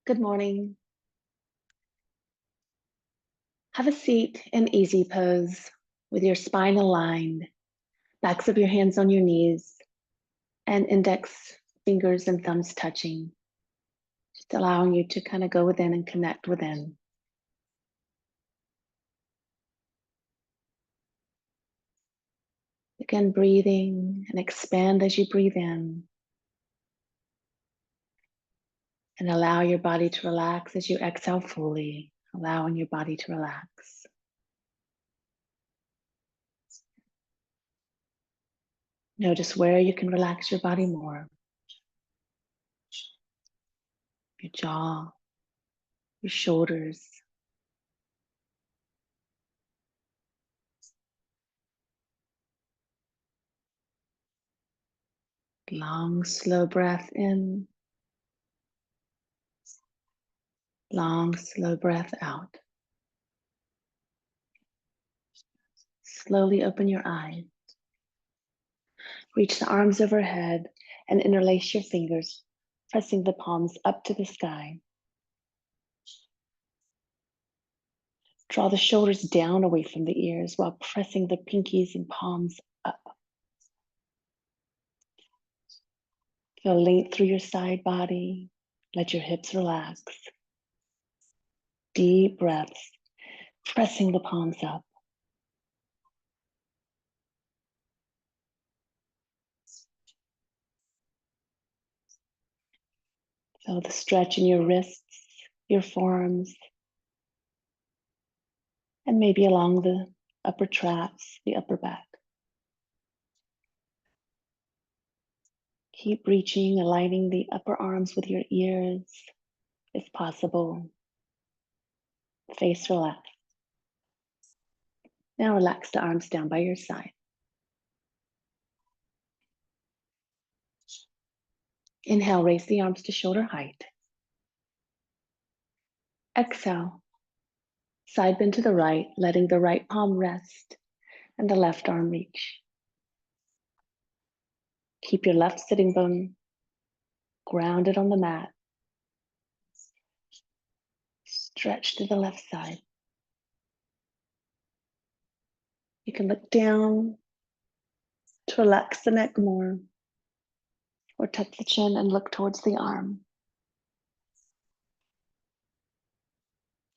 Good morning. Have a seat in easy pose with your spine aligned, backs of your hands on your knees, and index fingers and thumbs touching. Just allowing you to kind of go within and connect within. Again, breathing and expand as you breathe in. And allow your body to relax as you exhale fully, allowing your body to relax. Notice where you can relax your body more. Your jaw, your shoulders. Long, slow breath in. Long, slow breath out. Slowly open your eyes. Reach the arms overhead and interlace your fingers, pressing the palms up to the sky. Draw the shoulders down away from the ears while pressing the pinkies and palms up. Feel length through your side body. Let your hips relax. Deep breaths, pressing the palms up. Feel the stretch in your wrists, your forearms, and maybe along the upper traps, the upper back. Keep reaching, aligning the upper arms with your ears if possible. Face relaxed. Now relax the arms down by your side. Inhale, raise the arms to shoulder height. Exhale, side bend to the right, letting the right palm rest and the left arm reach. Keep your left sitting bone grounded on the mat. Stretch to the left side. You can look down to relax the neck more, or tuck the chin and look towards the arm.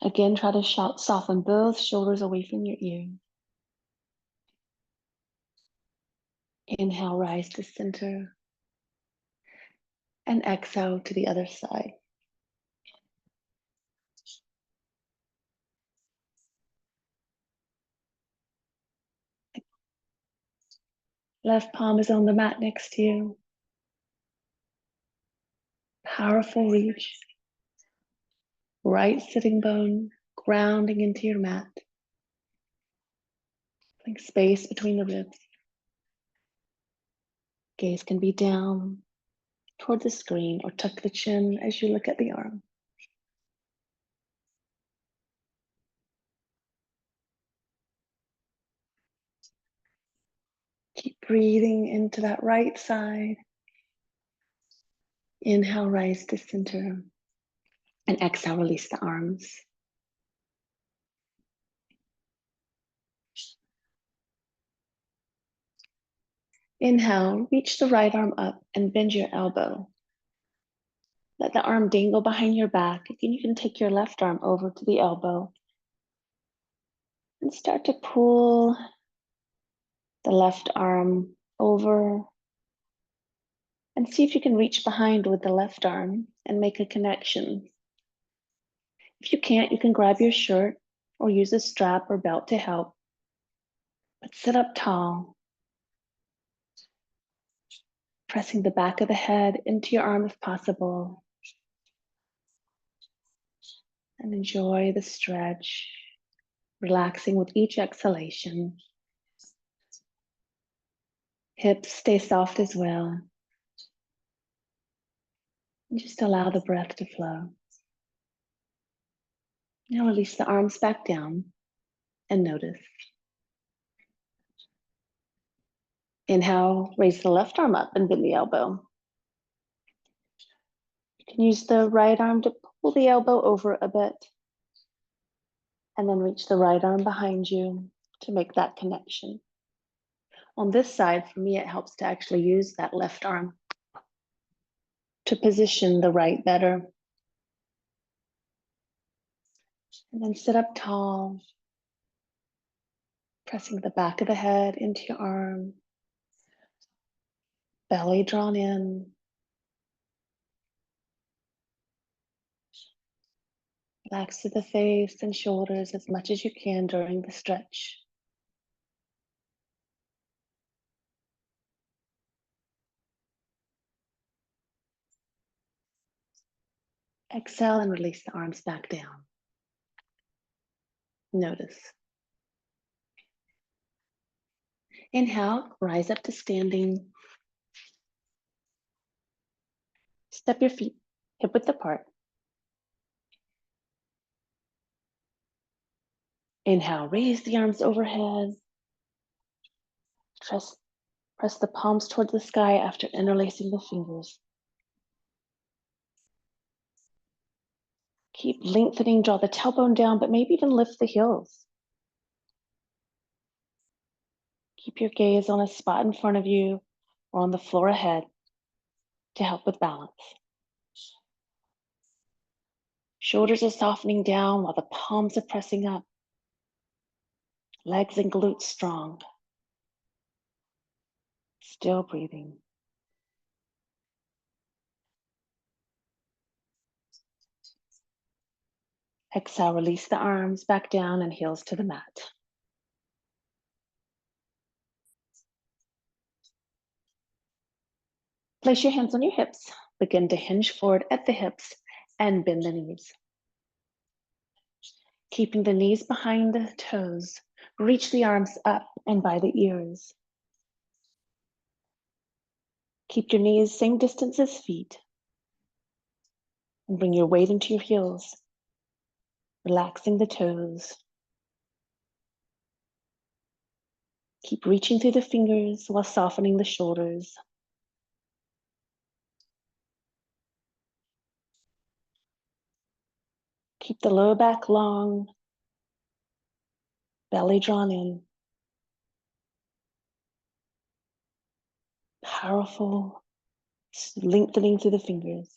Again, try to soften both shoulders away from your ears. Inhale, rise to center. And exhale to the other side. Left palm is on the mat next to you. Powerful reach. Right sitting bone grounding into your mat. Like space between the ribs. Gaze can be down toward the screen or tuck the chin as you look at the arm. Keep breathing into that right side. Inhale, rise to center. And exhale, release the arms. Inhale, reach the right arm up and bend your elbow. Let the arm dangle behind your back. Again, you can take your left arm over to the elbow and start to pull the left arm over and see if you can reach behind with the left arm and make a connection. If you can't, you can grab your shirt or use a strap or belt to help. But sit up tall, pressing the back of the head into your arm if possible. And enjoy the stretch, relaxing with each exhalation. Hips stay soft as well. And just allow the breath to flow. Now release the arms back down and notice. Inhale, raise the left arm up and bend the elbow. You can use the right arm to Pull the elbow over a bit, and then reach the right arm behind you to make that connection. On this side, for me, it helps to actually use that left arm to position the right better. And then sit up tall, pressing the back of the head into your arm, belly drawn in. Relax through the face and shoulders as much as you can during the stretch. Exhale and release the arms back down. Notice. Inhale, rise up to standing. Step your feet hip width apart. Inhale, raise the arms overhead. Press the palms towards the sky after interlacing the fingers. Keep lengthening, draw the tailbone down, but maybe even lift the heels. Keep your gaze on a spot in front of you or on the floor ahead to help with balance. Shoulders are softening down while the palms are pressing up. Legs and glutes strong. Still breathing. Exhale, release the arms back down and heels to the mat. Place your hands on your hips. Begin to hinge forward at the hips and bend the knees. Keeping the knees behind the toes, reach the arms up and by the ears. Keep your knees same distance as feet. And bring your weight into your heels, relaxing the toes. Keep reaching through the fingers while softening the shoulders. Keep the low back long, belly drawn in. Powerful, lengthening through the fingers.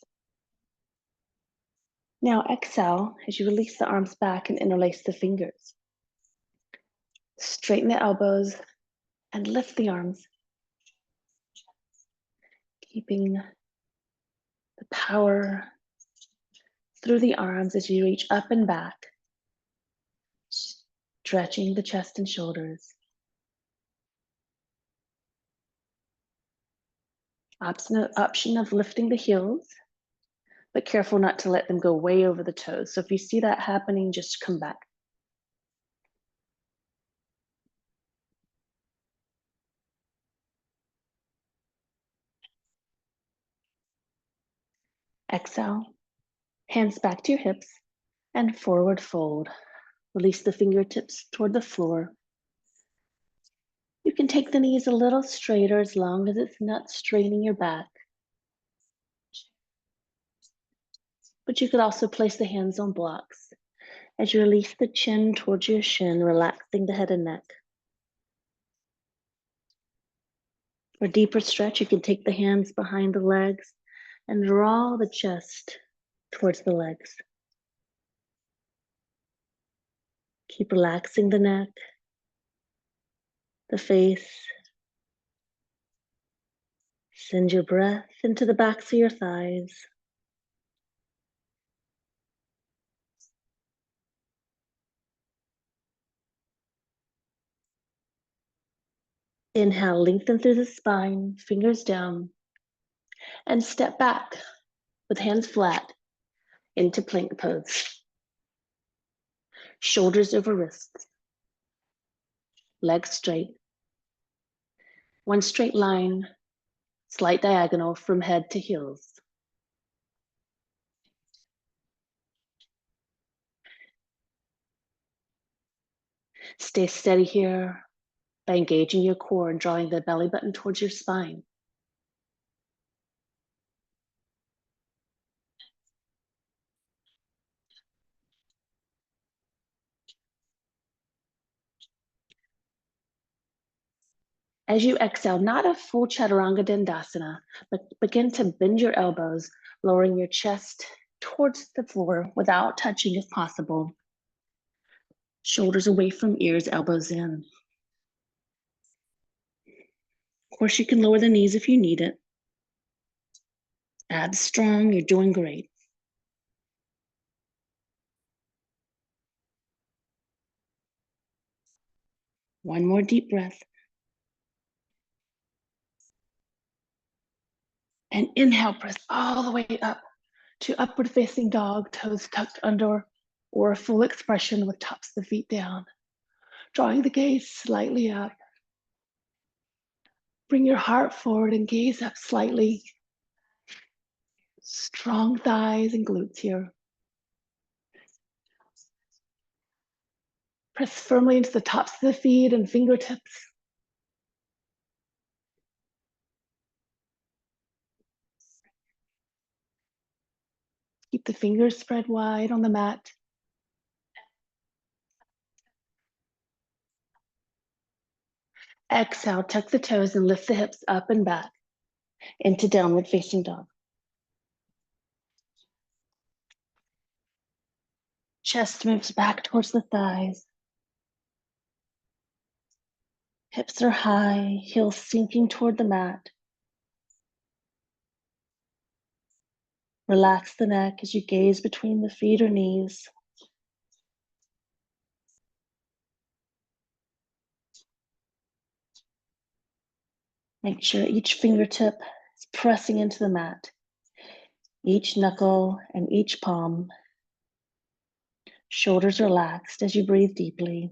Now exhale as you release the arms back and interlace the fingers. Straighten the elbows and lift the arms. Keeping the power through the arms as you reach up and back. Stretching the chest and shoulders. Option of lifting the heels, but careful not to let them go way over the toes. So if you see that happening, just come back. Exhale, hands back to your hips and forward fold. Release the fingertips toward the floor. You can take the knees a little straighter as long as it's not straining your back. But you could also place the hands on blocks as you release the chin towards your shin, relaxing the head and neck. For deeper stretch, you can take the hands behind the legs and draw the chest towards the legs. Keep relaxing the neck, the face. Send your breath into the backs of your thighs. Inhale, lengthen through the spine, fingers down, and step back with hands flat into plank pose. Shoulders over wrists, legs straight. One straight line, slight diagonal from head to heels. Stay steady here by engaging your core and drawing the belly button towards your spine. As you exhale, not a full Chaturanga Dandasana, but begin to bend your elbows, lowering your chest towards the floor without touching if possible. Shoulders away from ears, elbows in. Of course, you can lower the knees if you need it. Abs strong, you're doing great. One more deep breath. And inhale, press all the way up to upward facing dog, toes tucked under, or a full expression with tops of the feet down. Drawing the gaze slightly up. Bring your heart forward and gaze up slightly. Strong thighs and glutes here. Press firmly into the tops of the feet and fingertips. Keep the fingers spread wide on the mat. Exhale, tuck the toes and lift the hips up and back into downward facing dog. Chest moves back towards the thighs. Hips are high, heels sinking toward the mat. Relax the neck as you gaze between the feet or knees. Make sure each fingertip is pressing into the mat, each knuckle and each palm. Shoulders relaxed as you breathe deeply.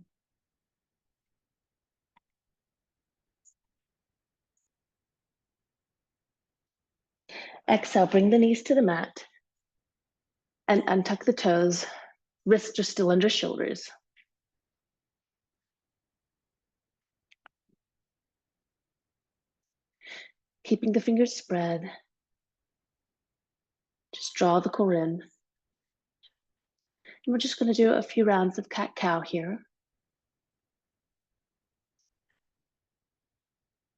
Exhale, bring the knees to the mat and untuck the toes. Wrists are still under shoulders. Keeping the fingers spread. Just draw the core in. And we're just going to do a few rounds of cat-cow here.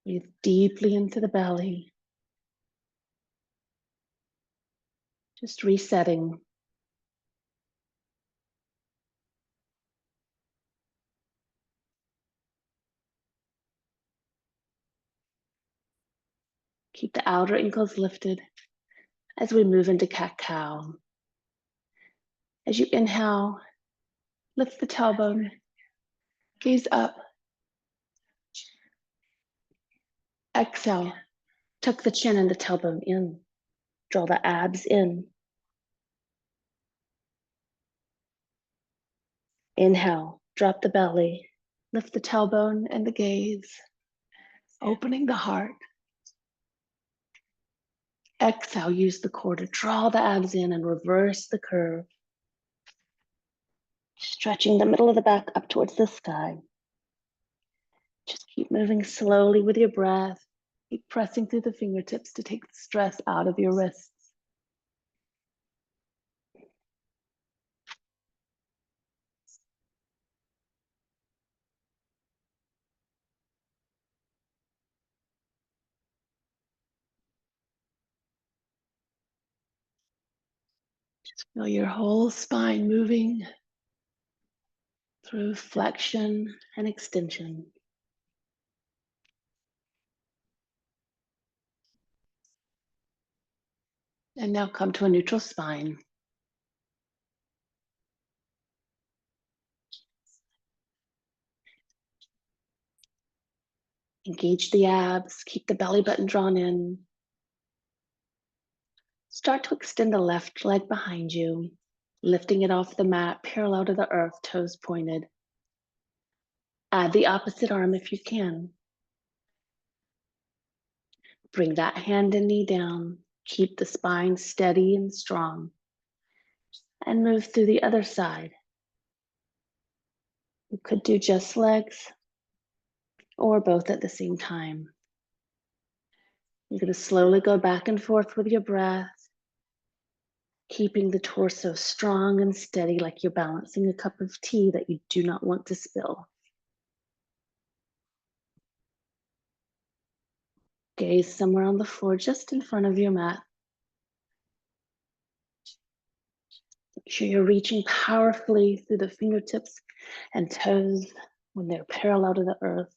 Breathe deeply into the belly. Just resetting. Keep the outer ankles lifted as we move into cat-cow. As you inhale, lift the tailbone, gaze up. Exhale, tuck the chin and the tailbone in. Draw the abs in. Inhale, drop the belly, lift the tailbone and the gaze, opening the heart. Exhale, use the core to draw the abs in and reverse the curve. Stretching the middle of the back up towards the sky. Just keep moving slowly with your breath. Keep pressing through the fingertips to take the stress out of your wrists. Just feel your whole spine moving through flexion and extension. And now come to a neutral spine. Engage the abs, keep the belly button drawn in. Start to extend the left leg behind you, lifting it off the mat, parallel to the earth, toes pointed. Add the opposite arm if you can. Bring that hand and knee down. Keep the spine steady and strong. And move through the other side. You could do just legs or both at the same time. You're going to slowly go back and forth with your breath, keeping the torso strong and steady like you're balancing a cup of tea that you do not want to spill. Gaze somewhere on the floor just in front of your mat. Make sure you're reaching powerfully through the fingertips and toes when they're parallel to the earth.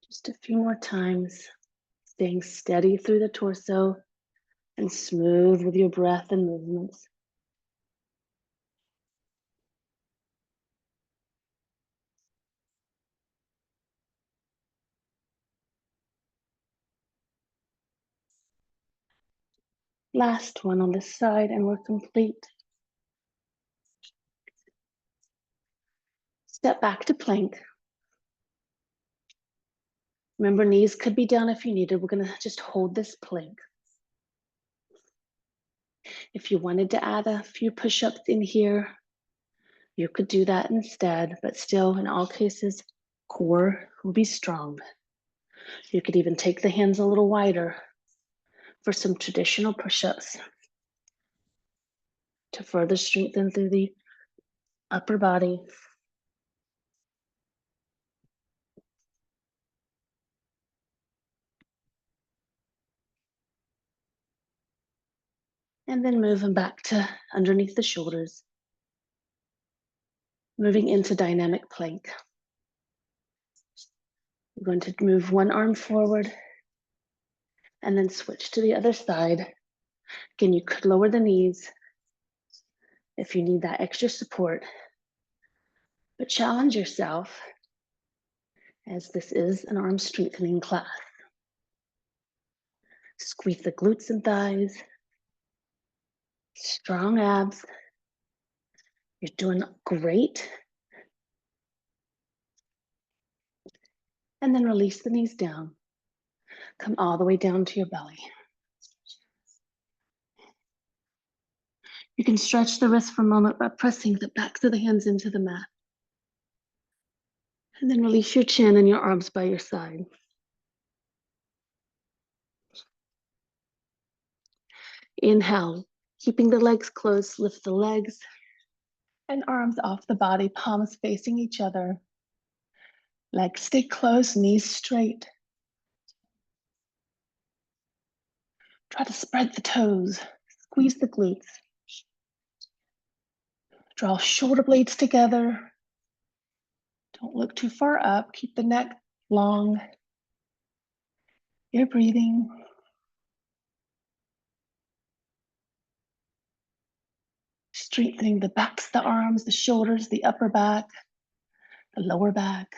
Just a few more times, staying steady through the torso and smooth with your breath and movements. Last one on this side and we're complete. Step back to plank. Remember, knees could be down if you needed. We're gonna just hold this plank. If you wanted to add a few push-ups in here, you could do that instead, but still, in all cases, core will be strong. You could even take the hands a little wider for some traditional push-ups to further strengthen through the upper body. And then moving back to underneath the shoulders. Moving into dynamic plank. You're going to move one arm forward and then switch to the other side. Again, you could lower the knees if you need that extra support, but challenge yourself as this is an arm strengthening class. Squeeze the glutes and thighs, strong abs. You're doing great. And then release the knees down. Come all the way down to your belly. You can stretch the wrists for a moment by pressing the backs of the hands into the mat. And then release your chin and your arms by your side. Inhale, keeping the legs closed, lift the legs and arms off the body, palms facing each other. Legs stay closed, knees straight. Try to spread the toes, squeeze the glutes. Draw shoulder blades together. Don't look too far up, keep the neck long. You're breathing. Strengthening the backs, the arms, the shoulders, the upper back, the lower back,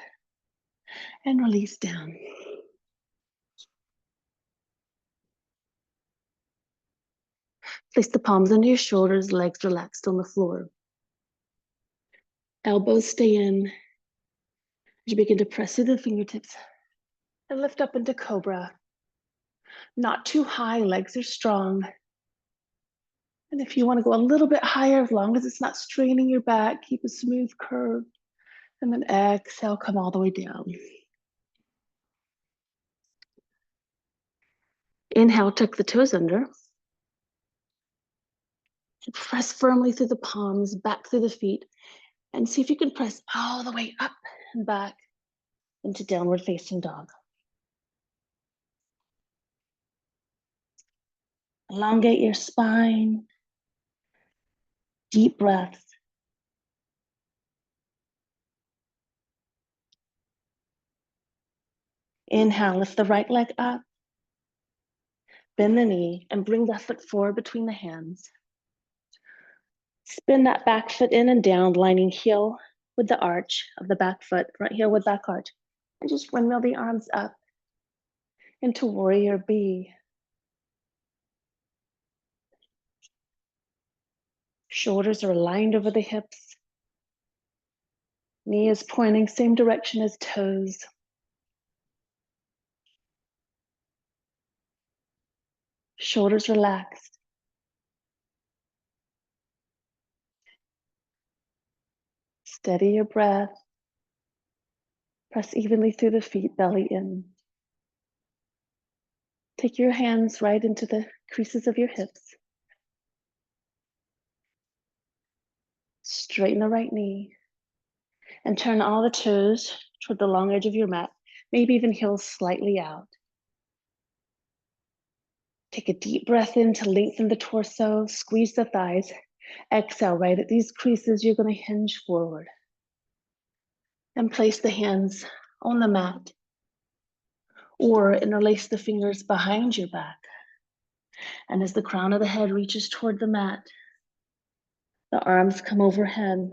and release down. Place the palms under your shoulders, legs relaxed on the floor. Elbows stay in as you begin to press through the fingertips and lift up into cobra. Not too high, legs are strong. And if you want to go a little bit higher, as long as it's not straining your back, keep a smooth curve. And then exhale, come all the way down. Inhale, tuck the toes under. Press firmly through the palms, back through the feet, and see if you can press all the way up and back into downward facing dog. Elongate your spine. Deep breaths. Inhale, lift the right leg up. Bend the knee and bring that foot forward between the hands. Spin that back foot in and down, lining heel with the arch of the back foot, front heel with back arch. And just windmill the arms up into warrior B. Shoulders are aligned over the hips. Knee is pointing same direction as toes. Shoulders relaxed. Steady your breath. Press evenly through the feet, belly in. Take your hands right into the creases of your hips. Straighten the right knee and turn all the toes toward the long edge of your mat, maybe even heels slightly out. Take a deep breath in to lengthen the torso, squeeze the thighs. Exhale, right at these creases, you're going to hinge forward. And place the hands on the mat or interlace the fingers behind your back. And as the crown of the head reaches toward the mat, the arms come overhead.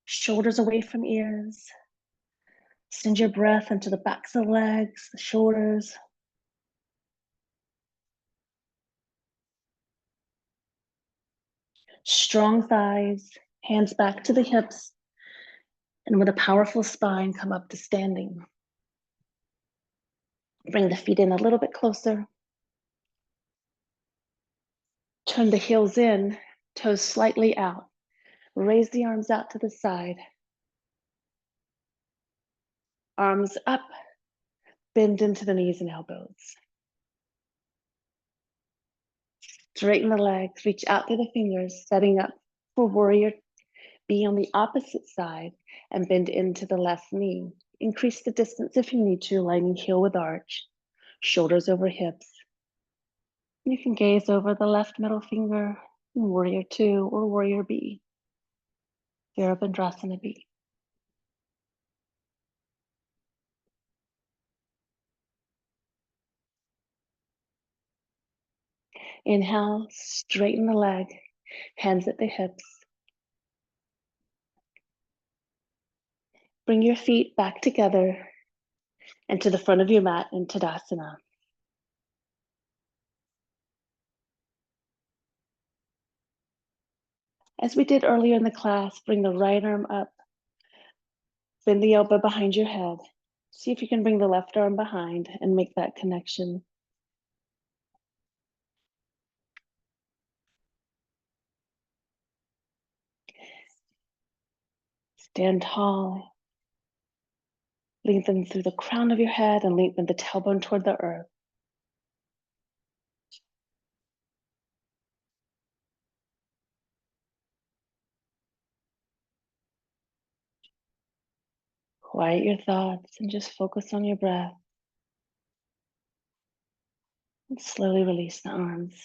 Shoulders away from ears. Send your breath into the backs of the legs, the shoulders. Strong thighs, hands back to the hips. And with a powerful spine, come up to standing. Bring the feet in a little bit closer. Turn the heels in, toes slightly out. Raise the arms out to the side. Arms up, bend into the knees and elbows. Straighten the legs, reach out through the fingers, setting up for warrior. Be on the opposite side and bend into the left knee. Increase the distance if you need to, lining heel with arch, shoulders over hips. You can gaze over the left middle finger in warrior 2 or warrior B. Virabhadrasana B. Inhale, straighten the leg, hands at the hips. Bring your feet back together and to the front of your mat in Tadasana. As we did earlier in the class, bring the right arm up, bend the elbow behind your head. See if you can bring the left arm behind and make that connection. Stand tall. Lengthen through the crown of your head and lengthen the tailbone toward the earth. Quiet your thoughts and just focus on your breath. And slowly release the arms.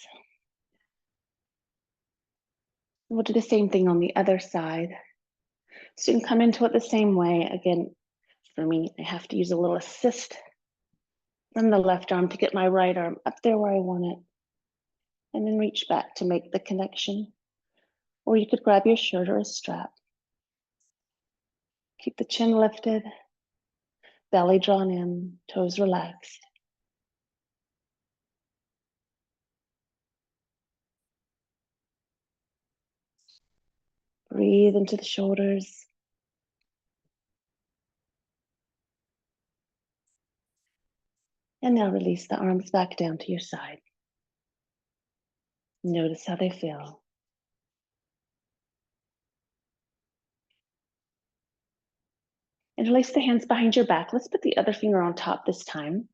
We'll do the same thing on the other side. So you can come into it the same way. Again, for me, I have to use a little assist from the left arm to get my right arm up there where I want it. And then reach back to make the connection. Or you could grab your shirt or a strap. Keep the chin lifted, belly drawn in, toes relaxed. Breathe into the shoulders. And now release the arms back down to your side. Notice how they feel. Interlace the hands behind your back. Let's put the other finger on top this time.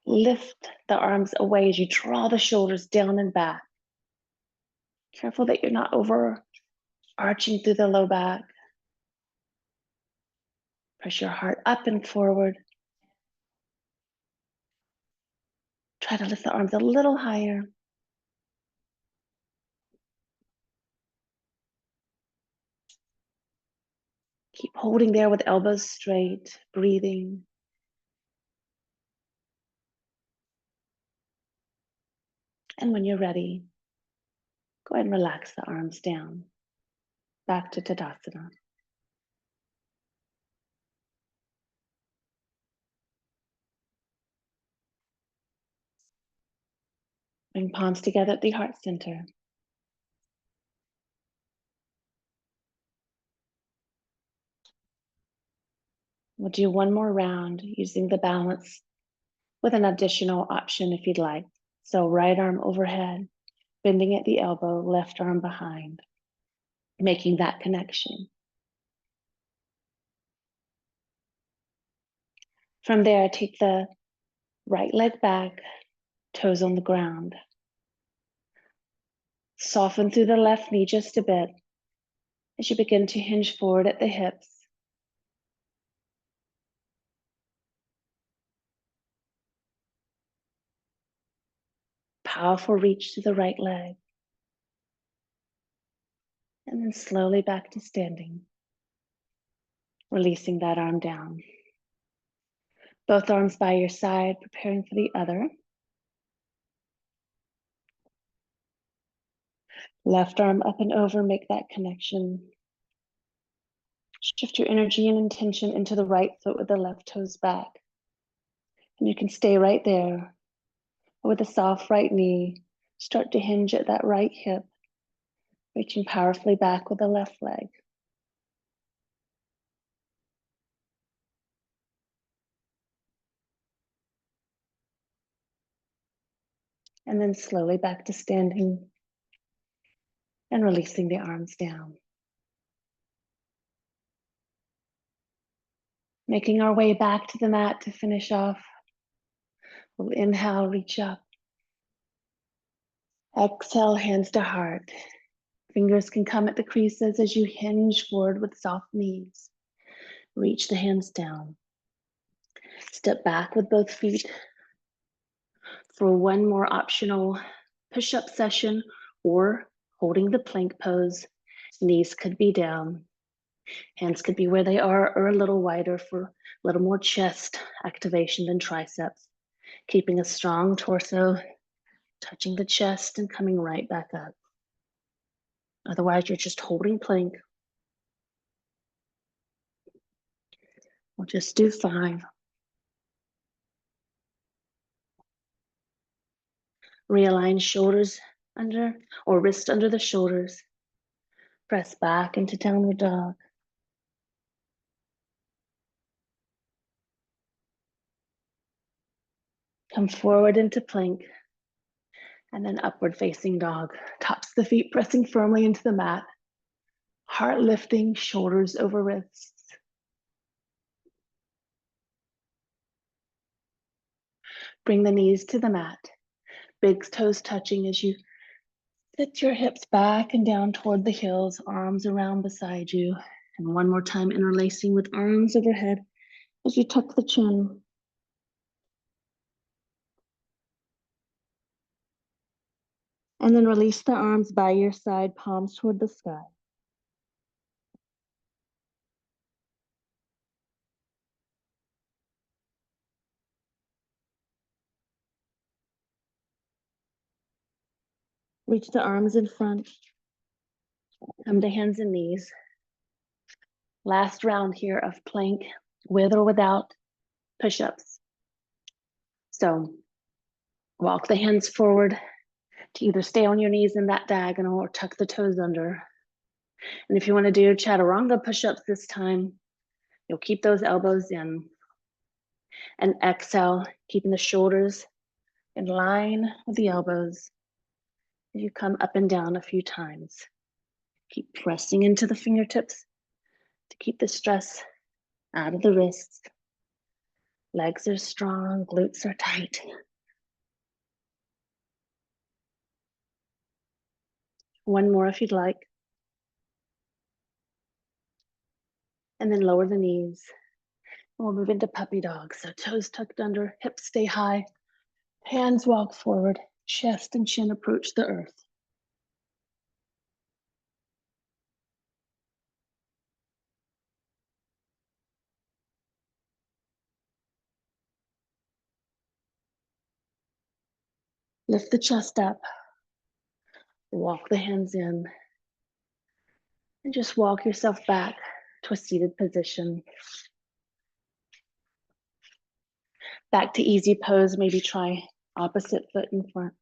Lift the arms away as you draw the shoulders down and back. Careful that you're not overarching through the low back. Press your heart up and forward. Try to lift the arms a little higher. Keep holding there with elbows straight, breathing. And when you're ready, go ahead and relax the arms down. Back to Tadasana. Bring palms together at the heart center. We'll do one more round using the balance with an additional option if you'd like. So right arm overhead, bending at the elbow, left arm behind, making that connection. From there, take the right leg back, toes on the ground. Soften through the left knee just a bit as you begin to hinge forward at the hips. Powerful reach to the right leg. And then slowly back to standing. Releasing that arm down. Both arms by your side, preparing for the other. Left arm up and over, make that connection. Shift your energy and intention into the right foot with the left toes back. And you can stay right there. With a soft right knee, start to hinge at that right hip, reaching powerfully back with the left leg. And then slowly back to standing and releasing the arms down. Making our way back to the mat to finish off. We'll inhale, reach up. Exhale, hands to heart. Fingers can come at the creases as you hinge forward with soft knees. Reach the hands down. Step back with both feet for one more optional push-up session or holding the plank pose. Knees could be down. Hands could be where they are or a little wider for a little more chest activation than triceps. Keeping a strong torso, touching the chest and coming right back up. Otherwise, you're just holding plank. We'll just do 5. Realign shoulders under or wrist under the shoulders. Press back into downward dog. Come forward into plank and then upward facing dog. Tops of the feet pressing firmly into the mat. Heart lifting, shoulders over wrists. Bring the knees to the mat. Big toes touching as you sit your hips back and down toward the heels, arms around beside you. And one more time, interlacing with arms overhead as you tuck the chin. And then release the arms by your side, palms toward the sky. Reach the arms in front. Come to hands and knees. Last round here of plank, with or without push-ups. So walk the hands forward to either stay on your knees in that diagonal or tuck the toes under. And if you want to do chaturanga push-ups this time, you'll keep those elbows in. And exhale, keeping the shoulders in line with the elbows as you come up and down a few times. Keep pressing into the fingertips to keep the stress out of the wrists. Legs are strong, glutes are tight. One more if you'd like. And then lower the knees. We'll move into puppy dog. So toes tucked under, hips stay high, hands walk forward, chest and chin approach the earth. Lift the chest up, walk the hands in, and just walk yourself back to a seated position. Back to easy pose, maybe try opposite foot in front.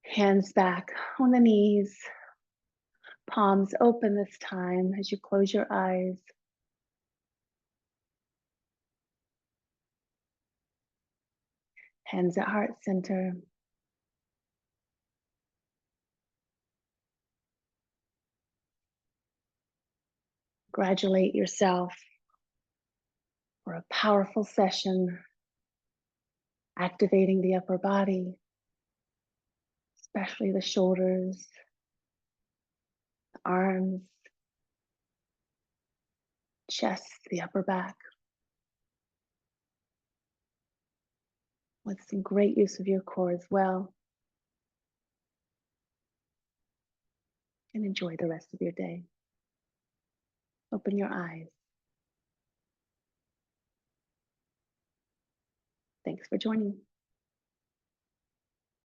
Hands back on the knees, palms open this time as you close your eyes. Hands at heart center. Congratulate yourself for a powerful session, activating the upper body, especially the shoulders, the arms, chest, the upper back, with some great use of your core as well. And enjoy the rest of your day. Open your eyes. Thanks for joining.